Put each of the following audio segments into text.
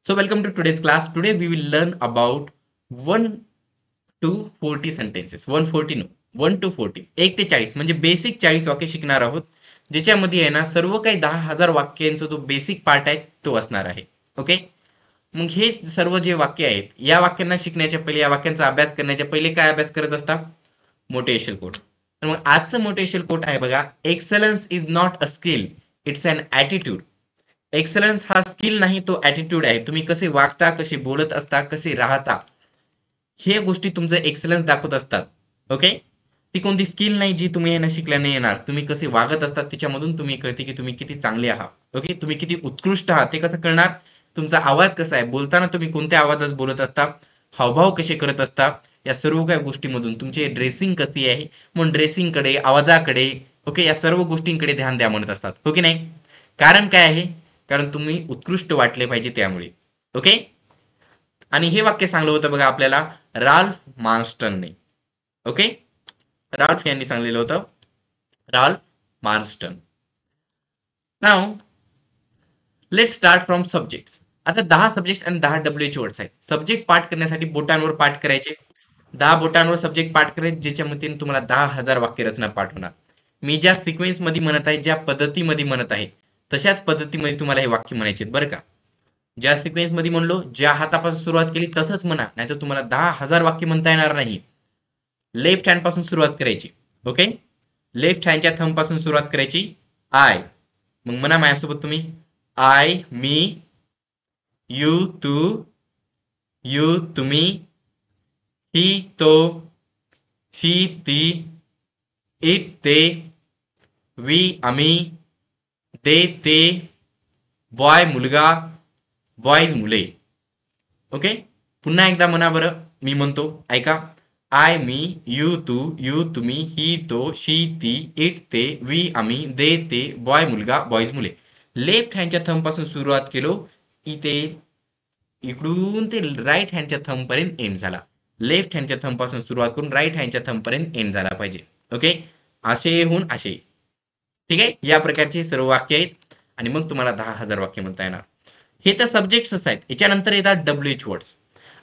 So welcome to today's class. Today we will learn about 1 to 40 sentences. 140 no, 1 to 40. 1 ते 40 म्हणजे basic 40 वाक्य शिकणार आहोत. ज्याच्यामध्ये आहे ना सर्व काही 10,000 वाक्यांचा जो बेसिक पार्ट आहे तो असणार आहे. ओके. मग हे सर्व जे वाक्य आहेत या वाक्यांना शिकण्याच्या पहिले या वाक्यांचा अभ्यास करण्याच्या पहिले काय अभ्यास करत असता? Motivational quote. तर मग आजचं मोटिवेशनल कोट आहे बघा. Excellence is not a skill, it's an attitude. Excellence हा स्किल नाही, तो ॲटिट्यूड आहे. तुम्ही कसे वागता, कसे बोलत असता, कसे राहता, हे गोष्टी तुमचं एक्सलन्स दाखवत असतात. ओके. ती कोणती स्किल नाही जी तुम्ही यांना शिकल्याने येणार. तुम्ही कसे वागत असतात त्याच्यामधून तुम्ही कळते की तुम्ही किती चांगले आहात. ओके. तुम्ही किती उत्कृष्ट आहात ते कसं कळणार? तुमचा आवाज कसा आहे, बोलताना तुम्ही कोणत्या आवाजात बोलत असता, हावभाव कसे करत असता, या सर्व काही गोष्टीमधून तुमची ड्रेसिंग कशी आहे, म्हणून ड्रेसिंगकडे, आवाजाकडे, ओके, या सर्व गोष्टींकडे ध्यान द्या म्हणत असतात. हो की नाही? कारण काय आहे? कारण तुम्ही उत्कृष्ट वाटले पाहिजे त्यामुळे. ओके. आणि हे वाक्य सांगलं होतं बघा आपल्याला राल्फ मार्स्टनने. ओके. राल्फ यांनी सांगलेलं होतं. Ralph Marston. Now let's start from subject. आता 10 सब्जेक्ट आणि 10 WH वर्ड्स आहेत. सब्जेक्ट पाठ करण्यासाठी बोटांवर पाठ करायचे. 10 बोटांवर सब्जेक्ट पाठ करायचे, ज्याच्यामध्ये तुम्हाला 10,000 वाक्यरचना पाठ होणार. मी ज्या सिक्वेन्स मध्ये म्हणत आहे, ज्या पद्धतीमध्ये म्हणत आहे, तशाच पद्धतीमध्ये तुम्हाला हे वाक्य म्हणायचे बरं का. ज्या सिक्वेन्स मध्ये म्हणलो, ज्या हातापासून सुरुवात केली तसंच म्हणा, नाहीतर तुम्हाला 10,000 वाक्य म्हणता येणार नाही. लेफ्ट हँड पासून सुरुवात करायची. ओके. लेफ्ट हँडच्या थंब पासून सुरुवात करायची. आय. मग म्हणा माझ्यासोबत तुम्ही. आय, मी, यू, तू, यू, तुम्ही, ही, तो, शी, ती, इट, ते, वी, आम्ही, दे, ते, बॉय, मुलगा, बॉयज, मुले. ओके. पुन्हा एकदा म्हणा बरं. मी म्हणतो ऐका. आय, मी, यू, तू, यू, तुम्ही, ही, तो, शी, ती, इट, ते, वी, आम्ही, दे, ते, बॉय, मुलगा, बॉयज, मुले. लेफ्ट हँडच्या थंब पासून सुरुवात केलो, इथे इकडून ते राईट हँडच्या थंब पर्यंत एंड झाला. लेफ्ट हँडच्या थंब पासून सुरुवात करून राईट हँडच्या थंब पर्यंत एंड झाला पाहिजे. ओके. असे होऊन असे. ठीक आहे. या प्रकारचे सर्व वाक्य आहेत आणि मग तुम्हाला 10,000 वाक्य म्हणता येणार. हे तर सब्जेक्ट्स आहेत. याच्यानंतर येतात WH वर्ड्स.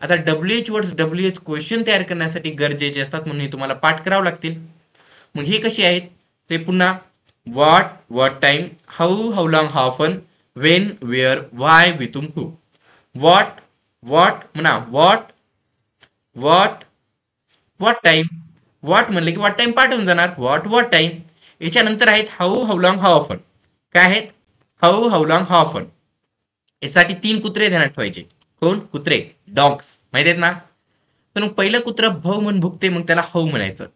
आता WH वर्ड्स WH क्वेश्चन तयार करण्यासाठी गरजेचे असतात, म्हणून हे तुम्हाला पाठ करावं लागतील. मग हे कसे आहेत ते पुन्हा. What time, how long, how often, when, where, why, with who. What म्हणा. What time. व्हॉट म्हणले की व्हॉट टाइम पाठवून जाणार. What time. याच्यानंतर आहेत हाऊ लॉंग, हाऊ ऑफन. काय आहेत? How long, how often. यासाठी 3 कुत्रे ध्यानात ठेवायचे. कोण? कुत्रे, डॉग्स माहित आहेत ना. तर मग पहिलं कुत्र भव म्हणून भुकते, मग त्याला हाऊ म्हणायचं.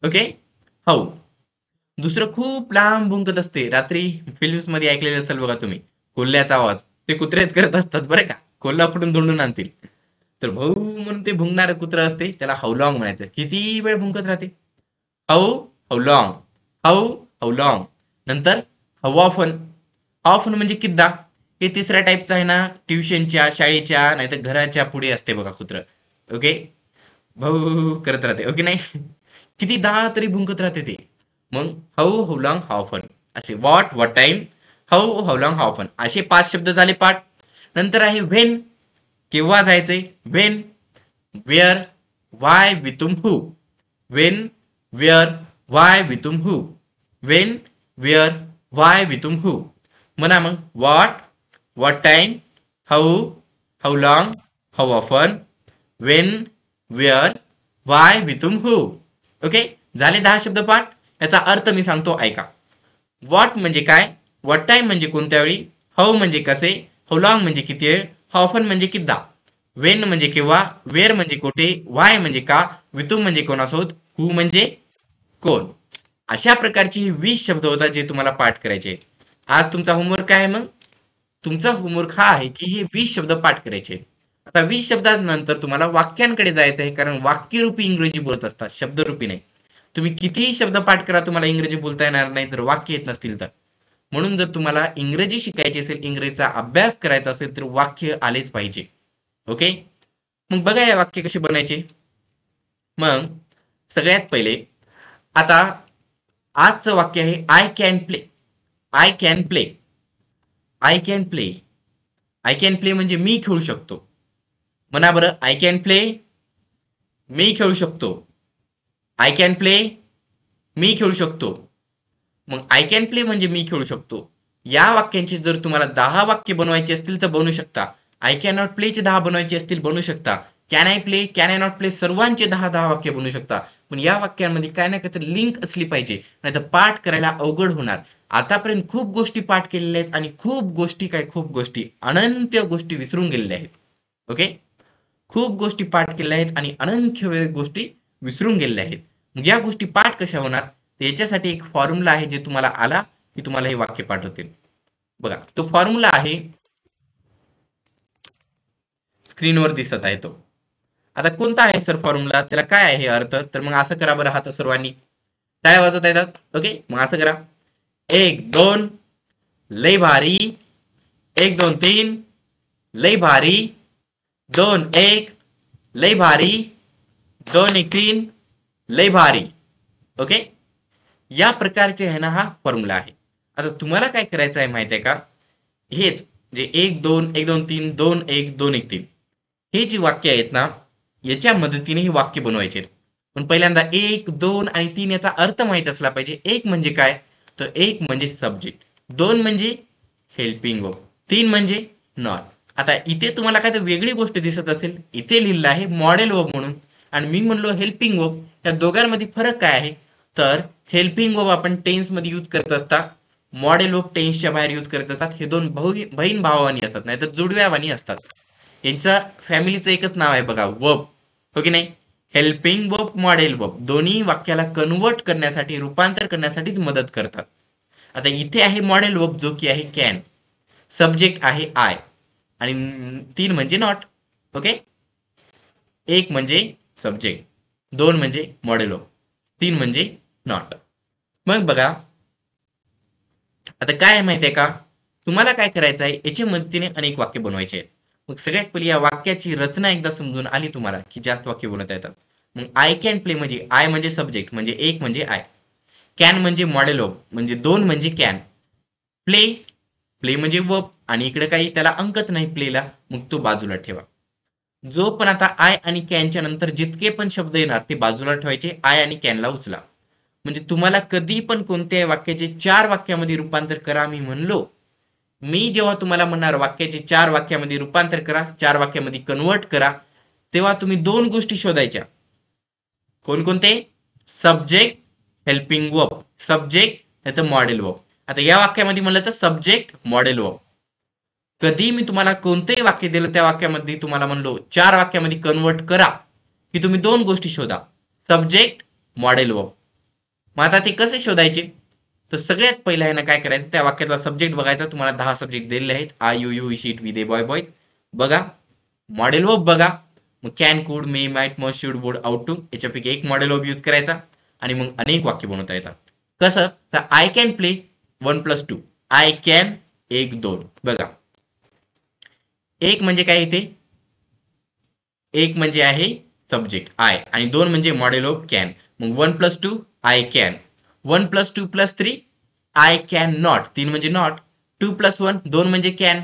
ओके. हाऊ. दुसरं खूप लांब भुंकत असते. रात्री फिल्म्स मध्ये ऐकलेलं असेल बघा तुम्ही, कोल्ह्याचा आवाज. ते कुत्रेच करत असतात बरं का. कोल्हाकडून धुंडून आणतील. तर भाऊ म्हणून ते भुंकणारं कुत्र असते, त्याला हाऊलॉंग म्हणायचं. किती वेळ भुंकत राहते. How long. नंतर हाऊ ऑफन. ऑफन म्हणजे किद्दा. हे तिसऱ्या टाईपचं आहे ना, ट्युशनच्या, शाळेच्या, नाहीतर घराच्या पुढे असते बघा कुत्र. ओके. भाऊ करत राहते. ओके नाही. किती 10 तरी भुंकत राहते ते. मग हाऊ लॉंग, हाऊ ऑफन. असे what time, how long, how often, असे 5 शब्द झाले पाठ. नंतर आहे व्हेन. केव्हा जायचंय. When, where, why, with who. When, where, why, with who. When, where, why, with who. म्हणा मग. What time, how long, how often, when, where, why, with who. Okay. झाले 10 शब्द पाठ. याचा अर्थ मी सांगतो ऐका. व्हॉट म्हणजे काय, व्हॉट टाइम म्हणजे कोणत्या वेळी, हाऊ म्हणजे कसे, हाऊ लॉंग म्हणजे किती वेळ, हाऊ ऑफन म्हणजे किद्दा, वेन म्हणजे केव्हा, वेअर म्हणजे कोठे, वाय म्हणजे का, विथ म्हणजे कोणासोबत, हू म्हणजे कोण. अशा प्रकारचे 20 शब्द होतात जे तुम्हाला पाठ करायचे. आज तुमचा होमवर्क काय आहे? मग तुमचा होमवर्क हा आहे की हे 20 शब्द पाठ करायचे. आता 20 शब्दानंतर तुम्हाला वाक्यांकडे जायचं आहे, कारण वाक्यरूपी इंग्रजी बोलत असतात, शब्दरूपी नाही. तुम्ही कितीही शब्द पाठ करा, तुम्हाला इंग्रजी बोलता येणार नाही जर वाक्य येत नसतील तर. म्हणून जर तुम्हाला इंग्रजी शिकायची असेल, इंग्रजीचा अभ्यास करायचा असेल, तर वाक्य आलेच पाहिजे. ओके. मग बघा या वाक्य कसे बनायचे. मग सगळ्यात पहिले आता आजचं वाक्य आहे I can play. I can play. I can play. I can play म्हणजे मी खेळू शकतो. म्हणा बरं, आय कॅन प्ले, मी खेळू शकतो. आय कॅन प्ले, मी खेळू शकतो. मग आय कॅन प्ले म्हणजे मी खेळू शकतो. या वाक्यांची जर तुम्हाला 10 वाक्य बनवायची असतील तर बनवू शकता. आय कॅन नॉट प्लेचे 10 बनवायचे असतील बनवू शकता. Can I play, can I not play सर्वांचे 10-10 वाक्य बनवू शकता. पण या वाक्यांमध्ये काय ना काहीतरी लिंक असली पाहिजे, नाहीतर पाठ करायला अवघड होणार. आतापर्यंत खूप गोष्टी पाठ केलेल्या आहेत आणि खूप गोष्टी अनंत गोष्टी विसरून गेलेल्या आहेत. ओके, खूप गोष्टी पाठ केलेल्या आहेत आणि अनंत गोष्टी विसरून गेलेल्या आहेत. मग या गोष्टी पाठ कशा होणार, याच्यासाठी एक फॉर्म्युला आहे, जे तुम्हाला आला की तुम्हाला हे वाक्य पाठ होतील. बघा, तो फॉर्म्युला आहे, स्क्रीनवर दिसत आहे तो. आता कोणता आहे सर फॉर्म्युला, त्याला काय आहे अर्थ, तर मग असं करा बरं, हात सर्वांनी टाळ्या वाजवता येतात. ओके, मग असं करा, 1 2 लय भारी, 1 2 3 लय भारी, 2 1 लय भारी, 2 1 3 लय भारी. ओके, या प्रकारचे आहे ना हा फॉर्म्युला आहे. आता तुम्हाला काय करायचं आहे माहिती आहे का, हेच जे 1 2 1 2 3 2 1 2 1 3 हे जी वाक्य आहेत ना, याच्या मदतीने ही वाक्य बनवायचे. पण पहिल्यांदा 1 2 आणि 3 याचा अर्थ माहित असला पाहिजे. 1 म्हणजे काय, तर 1 म्हणजे सब्जेक्ट, 2 म्हणजे हेल्पिंग वर्ब, 3 म्हणजे नॉट. आता इथे तुम्हाला काय तर वेगळी गोष्ट दिसत असेल, इथे लिहिलं आहे मॉडेल वर्ब म्हणून आणि मी म्हणलो हेल्पिंग वर्ब. या दोघांमध्ये फरक काय आहे, तर हेल्पिंग वर्ब आपण टेन्स मध्ये यूज करत असता, मॉडेल वर्ब टेन्सच्या बाहेर यूज करत असतात. हे दोन बहीण भावानी असतात, नाहीतर जुडव्यावानी असतात. यांचा फॅमिलीचं एकच नाव आहे बघा, वर्ब, हो की नाही. हेल्पिंग वर्ब, मॉडेल वर्ब दोन्ही वाक्याला कन्वर्ट करण्यासाठी, रूपांतर करण्यासाठीच मदत करतात. आता इथे आहे मॉडेल वर्ब जो की आहे कॅन, सब्जेक्ट आहे आय आणि 3 म्हणजे नॉट. ओके, 1 म्हणजे सब्जेक्ट, 2 म्हणजे मॉडेल वर्ब, 3 म्हणजे नॉट. मग बघा, आता काय आहे माहितीये का, तुम्हाला काय करायचं आहे, याच्या मदतीने अनेक वाक्य बनवायचे आहेत. मग सगळ्यात पहिली या वाक्याची रचना एकदा समजून आली तुम्हाला की जास्त वाक्य बनवता येतात. मग आय कॅन प्ले म्हणजे आय म्हणजे सब्जेक्ट, म्हणजे 1 म्हणजे आय, कॅन म्हणजे मॉडेल वर्ब म्हणजे 2 म्हणजे कॅन, प्ले, प्ले म्हणजे वर्ब आणि इकडे काही त्याला अंकच नाही प्लेला, मग तो बाजूला ठेवा. जो पण आता आय आणि कॅनच्या नंतर जितके पण शब्द येणार ते बाजूला ठेवायचे, आय आणि कॅनला उचला. म्हणजे तुम्हाला कधी पण कोणत्याही वाक्याचे 4 वाक्यामध्ये रूपांतर करा मी म्हणलो, मी जेव्हा तुम्हाला म्हणणार वाक्याचे 4 वाक्यामध्ये रूपांतर करा, 4 वाक्यामध्ये कन्वर्ट करा, तेव्हा तुम्ही 2 गोष्टी शोधायच्या. कोणकोणते, सब्जेक्ट, हेल्पिंग वर्ब, सब्जेक्ट नाहीतर मॉडेल वर्ब. आता या वाक्यामध्ये म्हणलं तर सब्जेक्ट मॉडेल वर्ब. कधी मी तुम्हाला कोणतेही वाक्य दिलं, त्या वाक्यामध्ये तुम्हाला म्हणलो 4 वाक्यामध्ये कन्वर्ट करा, की तुम्ही 2 गोष्टी शोधा, सब्जेक्ट, मॉडेल वर्ब. मग आता ते कसे शोधायचे, तर सगळ्यात पहिला आहे ना काय करायचं, त्या वाक्यातला सब्जेक्ट बघायचा. तुम्हाला 10 सब्जेक्ट दिलेले आहेत, I you you she it we they boy boys बघा, मॉडेल वर्ब बघा. मग can could may might must should would ought to, याच्यापैकी एक मॉडेल वर्ब यूज करायचा आणि मग अनेक वाक्य बनवता येतात. कसं, तर I can play 1+2, I can 1 2 बघा. 1 म्हणजे काय, इथे 1 म्हणजे आहे सब्जेक्ट आय आणि 2 म्हणजे मॉडेल वर्ब कॅन. मग 1+2 I can, 1+2+3 I can not, 3 म्हणजे नॉट, 2+1 2 म्हणजे कॅन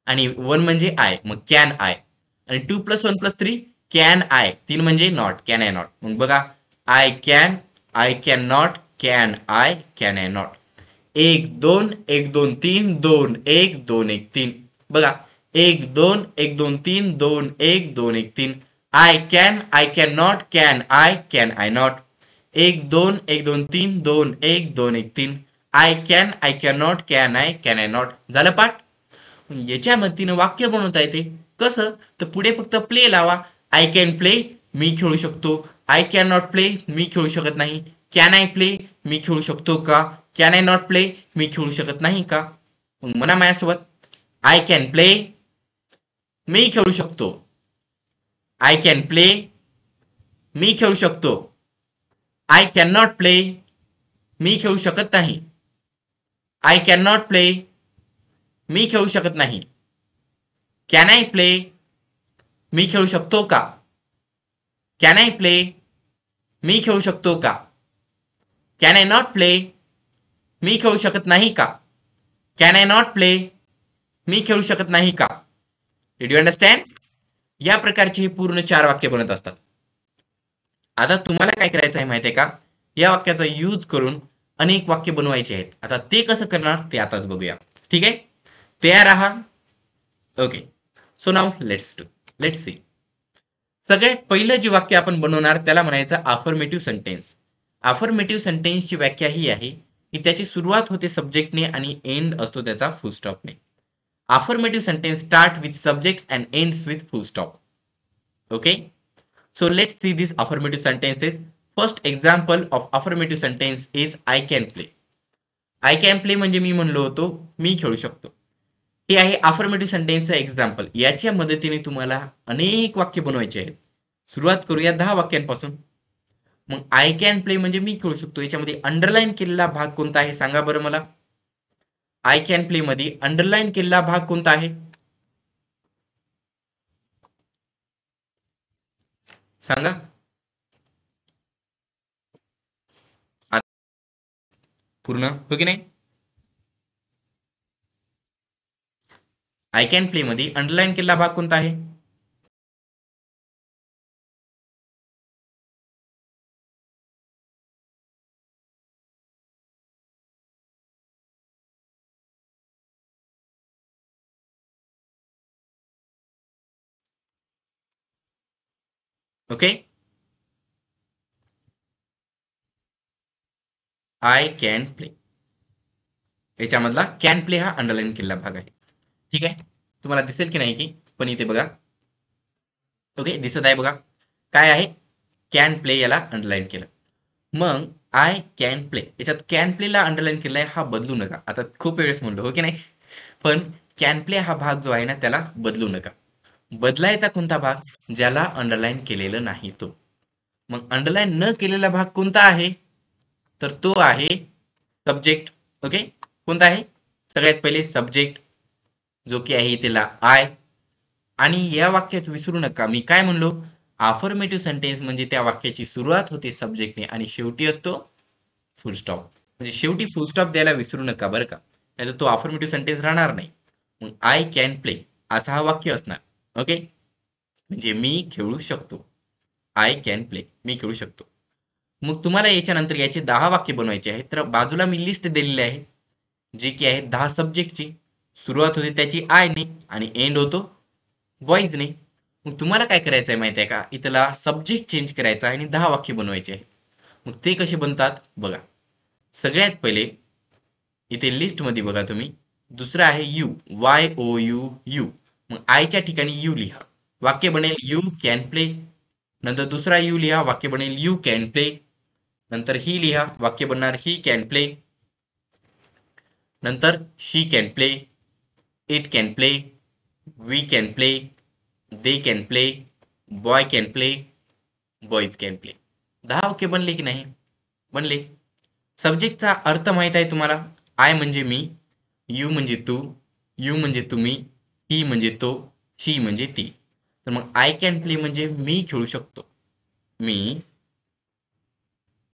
आणि 1 म्हणजे आय, मग कॅन आय. आणि 2+1+3 कॅन आय, 3 म्हणजे नॉट, कॅन आय नॉट. मग बघा, I can not, can I not. 1 2 1 2 3 2 1 2 1 3 बघा, 1 2 1 2 3 2 1 2 1 3. I can not, can I not. 1 2 1 2 3 2 1 2 1 3. I can not, can I not. झालं पाठ. याच्या मदतीनं वाक्य बनवता येते. कसं, तर पुढे फक्त प्ले लावा. आय कॅन प्ले, मी खेळू शकतो. आय कॅन नॉट प्ले, मी खेळू शकत नाही. कॅन आय प्ले, मी खेळू शकतो का. कॅन आय नॉट प्ले, मी खेळू शकत नाही का. मग म्हणा माझ्यासोबत, आय कॅन प्ले, मी खेळू शकतो. आय कॅन प्ले, मी खेळू शकतो. आय कॅन नॉट प्ले, मी खेळू शकत नाही. आय कॅन नॉट प्ले, मी खेळू शकत नाही. कॅन आय प्ले, मी खेळू शकतो का. कॅन आय प्ले, मी खेळू शकतो का. कॅन आय नॉट प्ले, मी खेळू शकत नाही का. कॅन आय नॉट प्ले, मी खेळू शकत नाही का. Did you understand? या प्रकारचे हे पूर्ण 4 वाक्य बनत असतात. आता तुम्हाला काय करायचं आहे माहिती आहे का? या वाक्याचा यूज करून अनेक वाक्य बनवायचे आहेत. आता ते कसं करणार ते आताच बघूया. ठीक आहे? तयार आहात? Okay. So now let's see. सगळ्यात पहिलं जे वाक्य आपण बनवणार त्याला म्हणायचं अफर्मेटिव्ह सेंटेन्स. अफर्मेटिव्ह सेंटेन्सची व्याख्या ही आहे की त्याची सुरुवात होते सब्जेक्टने आणि एंड असतो त्याचा फुल स्टॉपने. Affirmative sentence start with subject and ends with full stop. Okay. So let's see these affirmative sentences. First example of affirmative sentence is I can play. I can play म्हणजे मी म्हणलो होतो मी खेळू शकतो. हे आहे अफर्मेटिव्ह सेंटेन्सचं एक्झाम्पल. याच्या मदतीने तुम्हाला अनेक वाक्य बनवायचे आहेत. सुरुवात करूया 10 वाक्यांपासून. मग आय कॅन प्ले म्हणजे मी खेळू शकतो. याच्यामध्ये अंडरलाईन केलेला भाग कोणता आहे सांगा बरं मला. आय कॅन प्ले मध्ये अंडरलाईन केलेला भाग कोणता आहे सांगा. पूर्ण हो की नाही. आय कॅन प्ले मध्ये अंडरलाईन केलेला भाग कोणता आहे? ओके. आय कॅन प्ले याच्यामधला कॅन प्ले हा अंडरलाईन केलेला भाग आहे. ठीक आहे. तुम्हाला दिसेल की नाही की पण इथे बघा. ओके दिसत आहे बघा. काय आहे कॅन प्ले याला अंडरलाईन केलं. मग आय कॅन प्ले याच्यात कॅन प्लेला अंडरलाईन केलाय हा बदलू नका. आता खूप वेळेस म्हणलो हो की नाही. पण कॅन प्ले हा भाग जो आहे ना त्याला बदलू नका. बदलायचा कोणता भाग ज्याला अंडरलाईन केलेलं नाही तो. मग अंडरलाईन न केलेला भाग कोणता आहे तर तो आहे सब्जेक्ट. ओके. कोणता आहे सगळ्यात पहिले सब्जेक्ट जो की आहे त्याला आय. आणि या वाक्यात विसरू नका मी काय म्हणलो अफर्मेटिव्ह सेंटेन्स म्हणजे त्या वाक्याची सुरुवात होते सब्जेक्टने आणि शेवटी असतो फुल स्टॉप. म्हणजे शेवटी फुल स्टॉप द्यायला विसरू नका बरं का. नाही तो अफर्मेटिव्ह सेंटेन्स राहणार नाही. मग आय कॅन प्ले असा हा वाक्य असणार. ओके. म्हणजे मी खेळू शकतो. आय कॅन प्ले मी खेळू शकतो. मग तुम्हाला याच्यानंतर याचे 10 वाक्य बनवायचे आहेत. तर बाजूला मी लिस्ट दिलेली आहे जी की आहे 10 सब्जेक्टची. सुरुवात होते त्याची आय ने आणि एंड होतो बॉईजने. मग तुम्हाला काय करायचं आहे माहिती आहे का इथला सब्जेक्ट चेंज करायचा आहे आणि 10 वाक्य बनवायचे आहे. मग ते कसे बनतात बघा. सगळ्यात पहिले इथे लिस्ट मध्ये बघा तुम्ही दुसरं आहे you Y O U you. मग आयच्या ठिकाणी यू लिहा वाक्य बनेल यू कॅन प्ले. नंतर दुसरा यू लिहा वाक्य बनेल यू कॅन प्ले. नंतर ही लिहा वाक्य बनणार ही कॅन प्ले. नंतर she can play. It can play. We can play. They can play. Boy can play. Boys can play. 10 वाक्य बनले की नाही बनले. सब्जेक्टचा अर्थ माहित आहे तुम्हाला. आय म्हणजे मी. यू म्हणजे तू. यू म्हणजे तुम्ही. ही म्हणजे तो. शी म्हणजे ती. तर मग आय कॅन प्ले म्हणजे मी खेळू शकतो. मी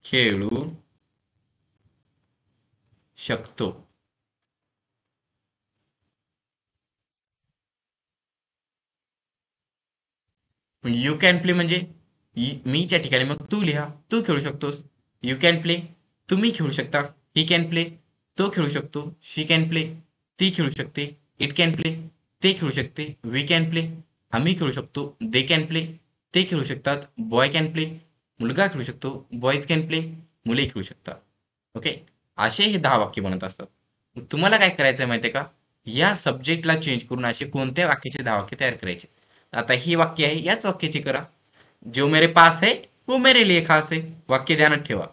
खेळू शकतो. यू कॅन प्ले म्हणजे मीच्या ठिकाणी मग तू लिहा तू खेळू शकतोस. यू कॅन प्ले तुम्ही खेळू शकता. ही कॅन प्ले तो खेळू शकतो. शी कॅन प्ले ती खेळू शकते. इट कॅन प्ले ते खेळू शकते. वी कॅन प्ले आम्ही खेळू शकतो. दे कॅन प्ले ते खेळू शकतात. बॉय कॅन प्ले मुलगा खेळू शकतो. बॉईज कॅन प्ले मुले खेळू शकतात. ओके. असे हे 10 वाक्य बनत असतात. तुम्हाला काय करायचं माहितीये का या सब्जेक्टला चेंज करून असे कोणत्या वाक्याचे 10 वाक्य तयार करायचे. आता ही वाक्य आहे याच वाक्याची करा. जो मेरे पास है वो मेरे लिए खास है. वाक्य ध्यानात ठेवा.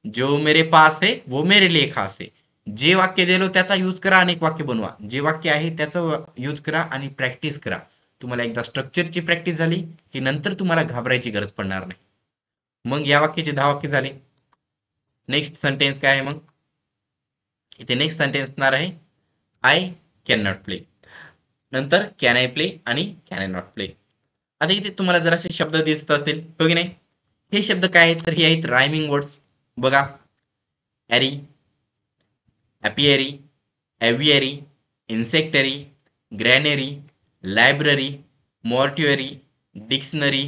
जो मेरे पास है वो मेरे लिए खास है. जे वाक्य दिलो त्याचा यूज करा अनेक वाक्य बनवा. जे वाक्य आहे त्याचा यूज करा आणि प्रॅक्टिस करा. तुम्हाला एकदा स्ट्रक्चरची प्रॅक्टिस झाली की नंतर तुम्हाला घाबरायची गरज पडणार नाही. मग या वाक्याचे 10 वाक्य झाले. नेक्स्ट सेंटेन्स काय आहे मग इथे नेक्स्ट सेंटेन्स असणार आहे आय कॅन नॉट प्ले. नंतर कॅन आय प्ले आणि कॅन आय नॉट प्ले. आता इथे तुम्हाला जरासे शब्द दिसत असतील हो की नाही. हे शब्द काय आहेत तर हे आहेत रायमिंग वर्ड्स. बघा ॲरी ॲपियरी ॲव्हियरी इन्सेक्टरी ग्रॅनेरी लायब्ररी, मॉर्ट्युअरी, डिक्शनरी,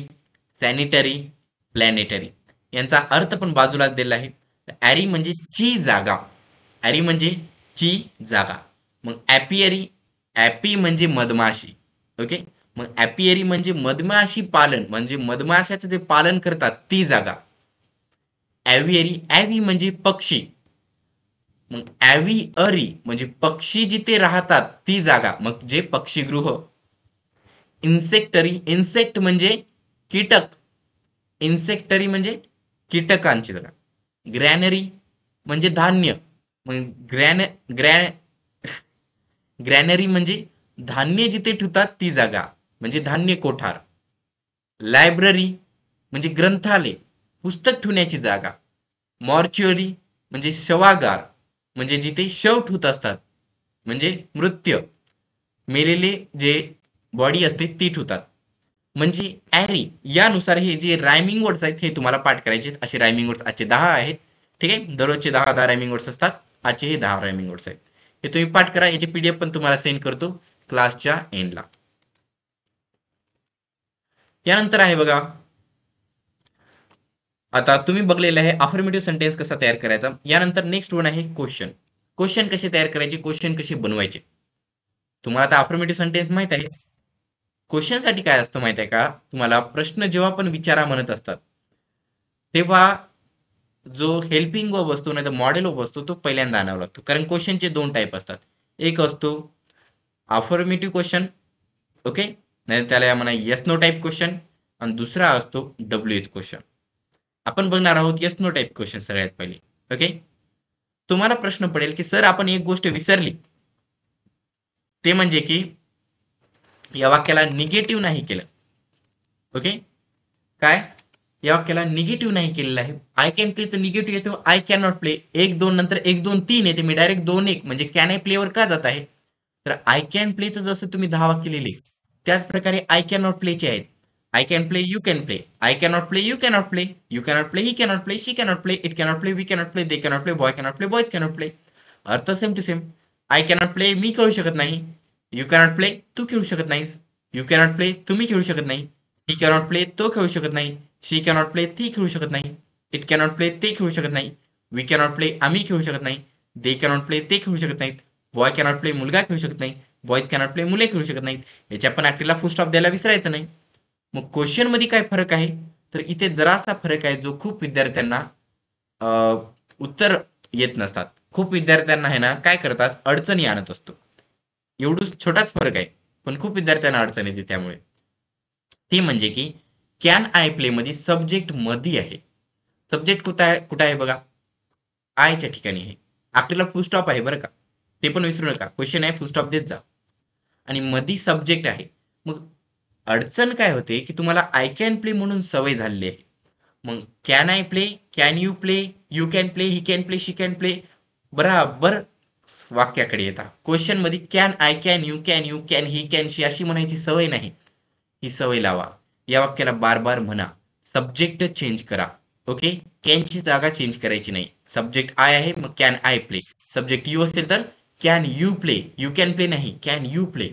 सॅनिटरी, प्लॅनेटरी. यांचा अर्थ पण बाजूलाच दिला आहे. ॲरी म्हणजे ची जागा. ॲरी म्हणजे ची जागा. मग ॲपियरी, ॲपी म्हणजे मधमाशी. ओके. मग ॲपियरी म्हणजे मधमाशी पालन, म्हणजे मधमाशाचं जे पालन करतात ती जागा. ॲव्हियरी, ॲव्ही म्हणजे पक्षी. मग ॲव्हिअरी म्हणजे पक्षी जिथे राहतात ती जागा, मग जे पक्षीगृह. इन्सेक्टरी, इन्सेक्ट म्हणजे कीटक. इन्सेक्टरी म्हणजे कीटकांची जागा. ग्रॅनरी म्हणजे धान्य. मग ग्रॅनरी म्हणजे धान्य जिथे ठेवतात ती जागा, म्हणजे धान्य कोठार. लायब्ररी म्हणजे ग्रंथालय, पुस्तक ठेवण्याची जागा. मॉर्च्युअरी म्हणजे शवागार, म्हणजे जिथे शव ठेवत असतात, म्हणजे मृत्यू, मेलेले जे बॉडी असते ती ठेवतात. म्हणजे ॲरी. यानुसार हे जे रायमिंग वर्ड्स आहेत हे तुम्हाला पाठ करायचे. असे रायमिंग वर्ड्स आजचे 10 आहेत. ठीक आहे. दररोजचे 10 रायमिंग वर्ड्स असतात. आजचे हे 10 रायमिंग वर्ड्स आहेत. हे तुम्ही पाठ करा. याची पीडीएफ पण तुम्हाला सेंड करतो क्लासच्या एंडला. यानंतर आहे बघा, आता तुम्ही बघलेलं आहे अफर्मेटिव्ह सेंटेन्स कसा तयार करायचा. यानंतर नेक्स्ट वन आहे क्वेश्चन. क्वेश्चन कसे तयार करायचे, क्वेश्चन कसे बनवायचे. तुम्हाला आता अफर्मेटिव्ह सेंटेन्स माहित आहे. क्वेश्चन साठी काय असतं माहित आहे का, तुम्हाला प्रश्न जेव्हा पण विचारा म्हणत असतात तेव्हा जो हेल्पिंग वर्ब असतो नाही तर मॉडेल वर्ब असतो तो पहिल्यांदा आणावा लागतो. कारण क्वेश्चनचे 2 टाईप असतात. एक असतो अफर्मेटिव्ह क्वेश्चन, ओके, नाही त्याला म्हणा येस नो टाईप क्वेश्चन, आणि दुसरा असतो डब्ल्यूएच क्वेश्चन. आपण बघणार आहोत येस नो टाईप क्वेश्चन सगळ्यात पहिले. ओके. तुम्हाला प्रश्न पडेल की सर आपण एक गोष्ट विसरली, ते म्हणजे की या वाक्याला निगेटिव्ह नाही केलं. ओके. काय, या वाक्याला निगेटिव्ह नाही केलेलं आहे. आय कॅन प्लेचं निगेटिव्ह येतो आय कॅन नॉट प्ले. 1 2 नंतर 1 2 3 येते, मी डायरेक्ट 2 1 म्हणजे कॅन आय प्लेवर का जात आहे. तर आय कॅन प्लेचं जसं तुम्ही 10 वाक्य लिहिले त्याच प्रकारे आय कॅन नॉट प्लेचे आहेत. I can play, you can play. I cannot play, you cannot play. You cannot play, he cannot play, she cannot play, it cannot play, we cannot play, they cannot play, boy cannot play, boys cannot play. अर्थ same to same. I cannot play, मी खेळू शकत नाही. You cannot play, तू खेळू शकत नाहीस. You cannot play, तुम्ही खेळू शकत नाही. ही कॅनॉट प्ले, तो खेळू शकत नाही. शी कॅनॉट प्ले, ती खेळू शकत नाही. इट कॅनॉट प्ले, ते खेळू शकत नाही. वी कॅनॉट प्ले, आम्ही खेळू शकत नाही. दे कॅनॉट प्ले, ते खेळू शकत नाहीत. बॉय कॅनॉट प्ले, मुलगा खेळू शकत नाही. बॉयज कॅनॉट प्ले, मुले खेळू शकत नाहीत. याच्या पण ऍक्टिव्हला फुल स्टॉप द्यायला विसरायचं नाही. मग क्वेश्चन मध्ये काय फरक आहे, तर इथे जरासा फरक आहे जो खूप विद्यार्थ्यांना उत्तर येत नसतात. खूप विद्यार्थ्यांना आहे ना काय करतात, अडचणी आणत असतो. एवढंच छोटाच फरक आहे, पण खूप विद्यार्थ्यांना अडचण येते. त्यामुळे ते म्हणजे की कॅन आय प्ले मध्ये सब्जेक्ट मध्ये आहे. सब्जेक्ट कुठं आहे बघा, आयच्या ठिकाणी आहे. आपल्याला फुल स्टॉप आहे बरं का, ते पण विसरू नका. क्वेश्चन आहे, फुल स्टॉप देत जा. आणि मधी सब्जेक्ट आहे. मग अडचण काय होते की तुम्हाला आय कॅन प्ले म्हणून सवय झालेली आहे. मग can I play, can you play, you can play, he can play, she can play बराबर वाक्याकडे येतात. क्वेश्चन मध्ये can I can you can he can she अशी म्हणायची सवय नाही. ही सवय लावा. या वाक्याला बार बार म्हणा. सब्जेक्ट चेंज करा. ओके. कॅनची जागा चेंज करायची नाही. सब्जेक्ट आय आहे मग can I play. Subject you असेल तर can you play. You can play नाही, can you play.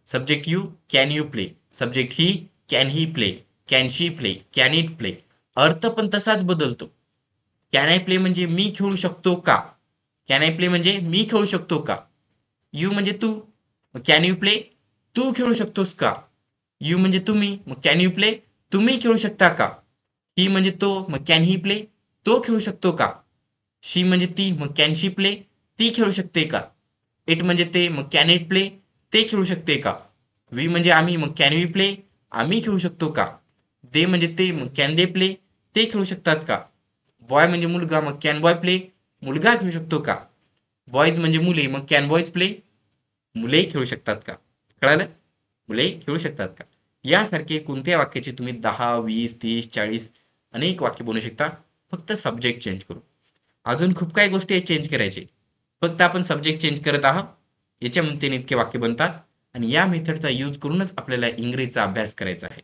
Subject you, can you play. Subject he, can he play. Can she play, can it play. अर्थ पण तसाच बदलतो. Can I play म्हणजे मी खेळू शकतो का. कॅन आय प्ले म्हणजे मी खेळू शकतो का. यू म्हणजे तू, कॅन यू प्ले, तू खेळू शकतोस का. यू म्हणजे तुम्ही, मग कॅन यू प्ले, तुम्ही खेळू शकता का. ही म्हणजे तो, मग कॅन ही प्ले, तो खेळू शकतो का. शी म्हणजे ती, मग कॅन शी प्ले, ती खेळू शकते का. इट म्हणजे ते, मग कॅन इट प्ले, ते खेळू शकते का. वी म्हणजे आम्ही, मग कॅन वी प्ले, आम्ही खेळू शकतो का. दे म्हणजे ते, मग कॅन दे प्ले, ते खेळू शकतात का. बॉय म्हणजे मुलगा, मग कॅन बॉय प्ले, मुलगा खेळू शकतो का. बॉयज म्हणजे मुले, मग कॅन बॉयज प्ले, मुले खेळू शकतात का. कळालं. मुले खेळू शकतात का. यासारखे कोणत्या वाक्याचे तुम्ही 10 20 30 40 अनेक वाक्य बनवू शकता, फक्त सब्जेक्ट चेंज करू. अजून खूप काही गोष्टी चेंज करायचे, फक्त आपण सब्जेक्ट चेंज करत आहात. याच्या मदतीने इतके वाक्य बनतात. आणि या मेथडचा यूज करूनच आपल्याला इंग्रजीचा अभ्यास करायचा आहे.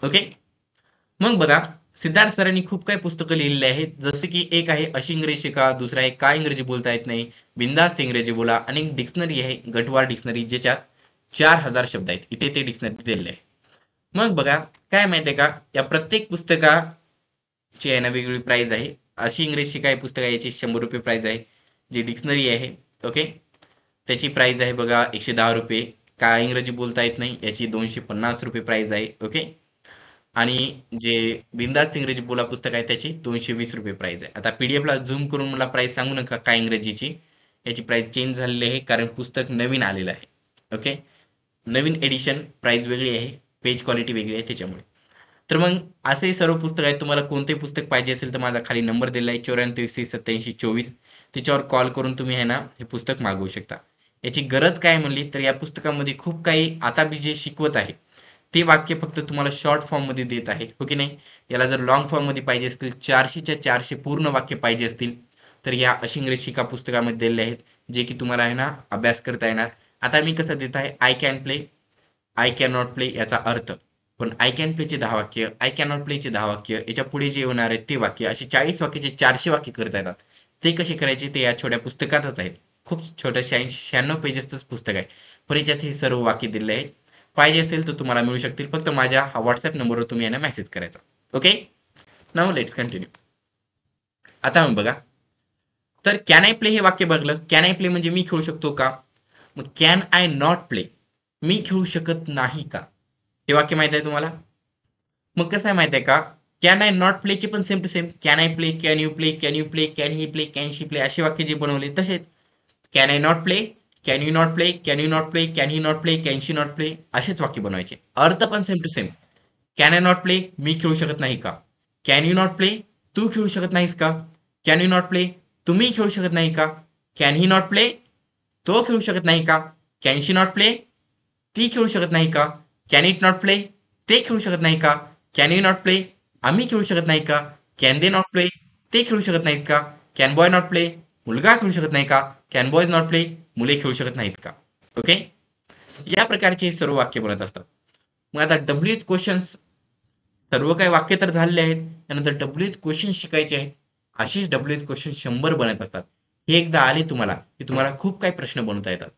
ओके. मग बघा, सिद्धार्थ सरांनी खूप काही पुस्तकं लिहिलेली आहेत. जसे की एक आहे अशी इंग्रजी शिका, दुसरा आहे काय इंग्रजी बोलता येत नाही, बिंदास्त इंग्रजी बोला. अनेक डिक्शनरी आहे, गटवार डिक्शनरी, ज्याच्यात 4000 शब्द आहेत इथे ते डिक्शनरी दिलेले आहे. मग बघा काय माहितीये का, या प्रत्येक पुस्तकाची आहे ना वेगवेगळी प्राइस आहे. अशी इंग्रजी काय पुस्तक आहे याची 100 रुपये प्राइस आहे. जी डिक्शनरी आहे ओके त्याची प्राइस आहे बघा 110 रुपये. काय इंग्रजी बोलता येत नाही याची 250 रुपये प्राइस आहे ओके. आणि जे बिंदास्त इंग्रजी बोला पुस्तक आहे त्याची 220 रुपये प्राइस आहे. आता PDF ला झूम करून मला प्राइस सांगू नका काय इंग्रजीची, याची प्राइस चेंज झालेली आहे कारण पुस्तक नवीन आलेलं आहे ओके. नवीन एडिशन प्राइस वेगळी आहे, पेज क्वालिटी वेगळी आहे त्याच्यामुळे. तर मग असे सर्व पुस्तक आहेत. तुम्हाला कोणते पुस्तक पाहिजे असेल तर माझा खाली नंबर दिला आहे 94 87 त्याच्यावर कॉल करून तुम्ही आहे ना हे पुस्तक मागवू शकता. याची गरज काय म्हणली तर या पुस्तकामध्ये खूप काही आता मी जे शिकवत आहे ते वाक्य फक्त तुम्हाला शॉर्ट फॉर्म मध्ये देत आहे हो की नाही. याला जर लॉंग फॉर्म मध्ये पाहिजे असतील 400च्या 400 पूर्ण वाक्य पाहिजे असतील तर या अशी इंग्रजी शिका पुस्तकामध्ये दिलेले आहेत जे की तुम्हाला आहे ना अभ्यास करता येणार. आता मी कसं देत आहे I can play, I can not play याचा अर्थ, पण आय कॅन प्लेचे 10 वाक्य, आय कॅन नॉट प्लेचे 10 वाक्य, याच्या पुढे जे होणार आहे ते वाक्य, असे 40 वाक्याचे 400 वाक्य करता येतात. ते कसे करायचे ते या छोट्या पुस्तकातच आहेत. खूप छोटं 96 पेजेसच पुस्तक आहे पण याच्यात हे सर्व वाक्य दिले आहेत. पाहिजे असेल तर तुम्हाला मिळू शकतील. फक्त माझ्या हा व्हॉट्सअप नंबरवर तुम्ही यांना मेसेज करायचा ओके. Now let's continue. आता मग बघा तर कॅन आय प्ले हे वाक्य बघलं. कॅन आय प्ले म्हणजे मी खेळू शकतो का. मग कॅन आय नॉट प्ले मी खेळू शकत नाही का, हे वाक्य माहित आहे तुम्हाला. मग कसं आहे माहित आहे का, कॅन आय नॉट प्लेचे पण same to same can I play, can you play, can you play, can he play, can she play असे वाक्य जे बनवले तसेच can I not play, can you not play, can you not play, can he not play, can she not play असेच वाक्य बनवायचे. अर्थ पण same to same. Can I not play मी खेळू शकत नाही का, कॅन यू नॉट प्ले तू खेळू शकत नाहीस का, कॅन यू नॉट प्ले तुम्ही खेळू शकत नाही का, कॅन ही नॉट प्ले तो खेळू शकत नाही का, कॅन शी नॉट प्ले ती खेळू शकत नाही का, कॅन इट नॉट प्ले ते खेळू शकत नाही का, कॅन यू नॉट प्ले आम्ही खेळू शकत नाही का, कॅन दे नॉट प्ले ते खेळू शकत नाहीत का, कॅन बॉय नॉट प्ले मुलगा खेळू शकत नाही का, कॅन बॉयज नॉट प्ले मुले खेळू शकत नाहीत का ओके. या प्रकारचे सर्व वाक्य बनत असतात. मग आता डब्ल्यू एच क्वेश्चन्स सर्व काही वाक्य तर झालेले आहेत. त्यानंतर डब्ल्यू एच क्वेश्चन शिकायचे आहेत. असेच डब्ल्यू एच क्वेश्चन 100 बनत असतात. हे एकदा आले तुम्हाला की तुम्हाला खूप काही प्रश्न बनवता येतात.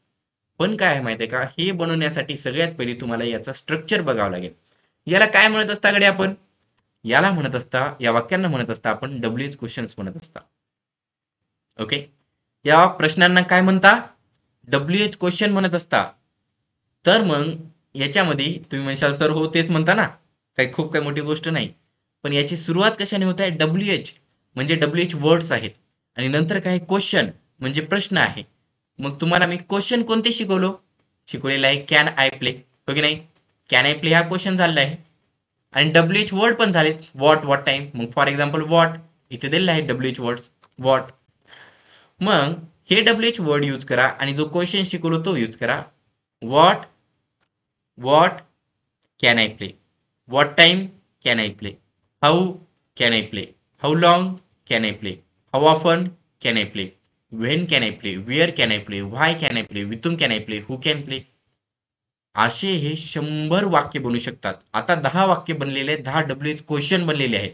पण काय आहे माहिती आहे का, हे बनवण्यासाठी सगळ्यात पहिले तुम्हाला याचा स्ट्रक्चर बघावं लागेल. याला काय म्हणत असता कडे आपण, याला म्हणत असता या वाक्यांना म्हणत असता आपण डब्ल्यू एच क्वेश्चन्स म्हणत असता ओके. या प्रश्नांना काय म्हणता डब्ल्यू एच क्वेश्चन म्हणत असता. तर मग याच्यामध्ये तुम्ही म्हणशाल सर हो तेच म्हणता ना, काही खूप काही मोठी गोष्ट नाही. पण याची सुरुवात कशाने होत आहे, डब्ल्यू एच म्हणजे डब्ल्यू एच वर्ड्स आहेत आणि नंतर काय क्वेश्चन म्हणजे प्रश्न आहे. मग तुम्हाला मी क्वेश्चन कोणते शिकवलेला आहे कॅन आय प्ले हो की नाही. कॅन आय प्ले हा क्वेश्चन झालेला आहे आणि डब्ल्यू एच वर्ड पण झालेत. What, what time. मग फॉर एक्झाम्पल व्हॉट इथे दिलेला आहे डब्ल्यू एच वर्ड्स व्हॉट. मग हे डब्ल्यू एच वर्ड यूज करा आणि जो क्वेश्चन शिकवलो तो यूज करा. What, what can I play, what time can I play, how can I play, how long can I play, how often can I play, when can I play, where can I play, why can I play, with whom can I play, who can play. असे हे 100 वाक्य बनू शकतात. आता 10 वाक्य बनलेले आहेत, 10 W H question बनलेले आहेत.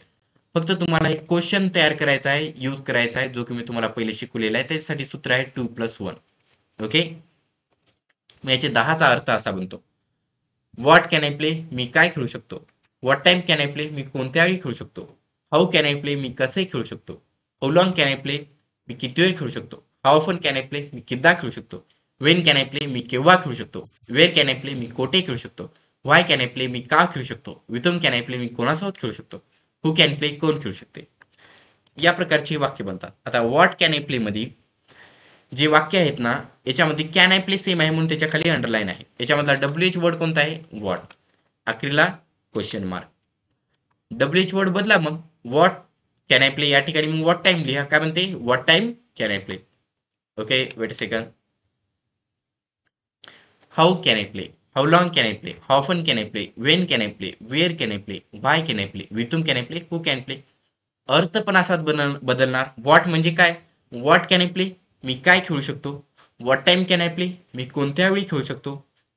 फक्त तुम्हाला एक क्वेश्चन तयार करायचा आहे, यूज करायचा आहे, जो की मी तुम्हाला पहिले शिकवलेला आहे. त्याच्यासाठी सूत्र आहे 2+1 ओके. मग याचे 10चा अर्थ असा बनतो. व्हॉट कॅन आय प्ले मी काय खेळू शकतो, what time can I play मी कोणत्या वेळी खेळू शकतो, हाऊ कॅन आय प्ले मी कसे खेळू शकतो, how long can I play मी किती वेळ खेळू शकतो, how often can I play मी कितीदा खेळू शकतो, वेन कॅन आय प्ले मी केव्हा खेळू शकतो, वेअर कॅन आय प्ले मी कोठे खेळू शकतो, व्हाय कॅन आय प्ले मी का खेळू शकतो, with whom can I play मी कोणासोबत खेळू शकतो, हू कॅन प्ले कोण खेळू शकते. या प्रकारची वाक्य बनतात. आता व्हॉट कॅन आय प्ले मध्ये जे वाक्य आहेत ना याच्यामध्ये कॅन आय प्ले सेम आहे म्हणून त्याच्या खाली अंडरलाईन आहे. याच्यामधला डब्ल्यू एच वर्ड कोणता आहे व्हॉट, अखेरीला question mark. W H word बदला मग व्हॉट कॅन आय प्ले या ठिकाणी मग व्हॉट टाइम लिहा. काय म्हणते what time can I play okay. Wait a second. How can I play, how long can I play, how often can I play, when can I play, where can I play, why can I play, with whom can I play, who can play. अर्थ पण असाच बदलणार. What म्हणजे काय, what can I play मी काय खेळू शकतो, what time can I play मी कोणत्या वेळी खेळू शकतो,